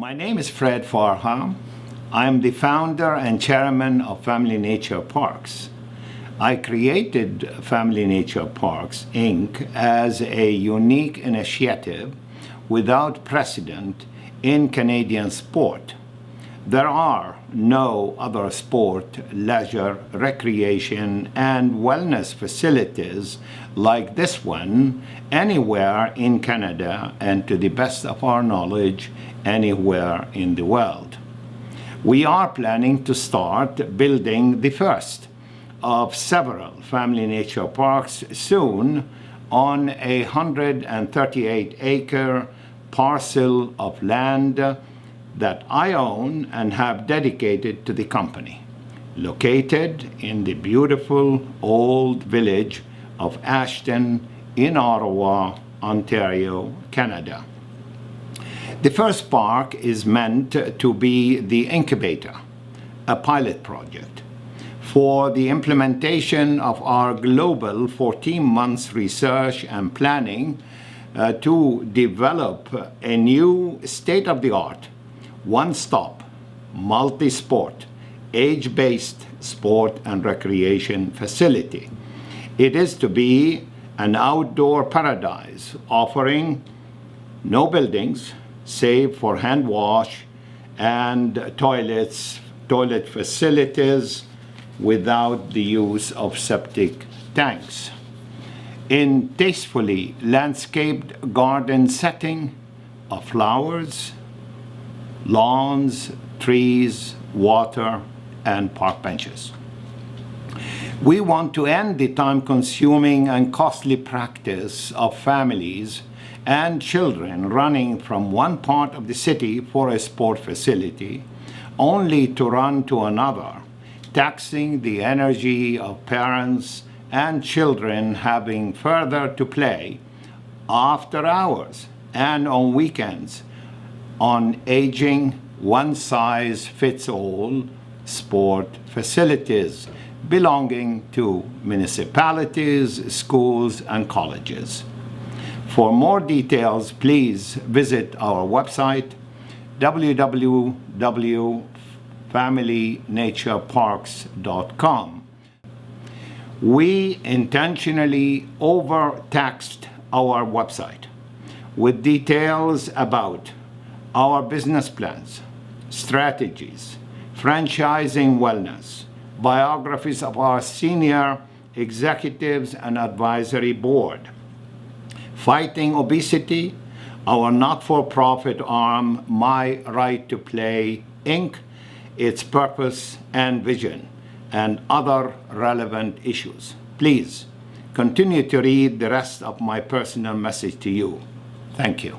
My name is Fred Farha. I am the founder and chairman of Family Nature Parks. I created Family Nature Parks, Inc. as a unique initiative without precedent in Canadian sport. There are no other sport, leisure, recreation, and wellness facilities like this one anywhere in Canada and, to the best of our knowledge, anywhere in the world. We are planning to start building the first of several Family Nature Parks soon on a 138-acre parcel of land that I own and have dedicated to the company, located in the beautiful old village of Ashton in Ottawa, Ontario, Canada. The first park is meant to be the incubator, a pilot project, for the implementation of our global 14 months research and planning to develop a new state-of-the-art, one-stop, multi-sport, age-based sport and recreation facility. It is to be an outdoor paradise offering no buildings, save for hand wash and toilet facilities without the use of septic tanks. In tastefully landscaped garden setting of flowers, lawns, trees, water, and park benches. We want to end the time-consuming and costly practice of families and children running from one part of the city for a sport facility, only to run to another, taxing the energy of parents and children having further to play after hours and on weekends on aging one-size-fits-all sport facilities belonging to municipalities, schools, and colleges. For more details, please visit our website, www.familynatureparks.com. We intentionally overtaxed our website with details about our business plans, strategies, franchising wellness, biographies of our senior executives and advisory board, fighting obesity, our not-for-profit arm, My Right to Play, Inc., its purpose and vision, and other relevant issues. Please continue to read the rest of my personal message to you. Thank you.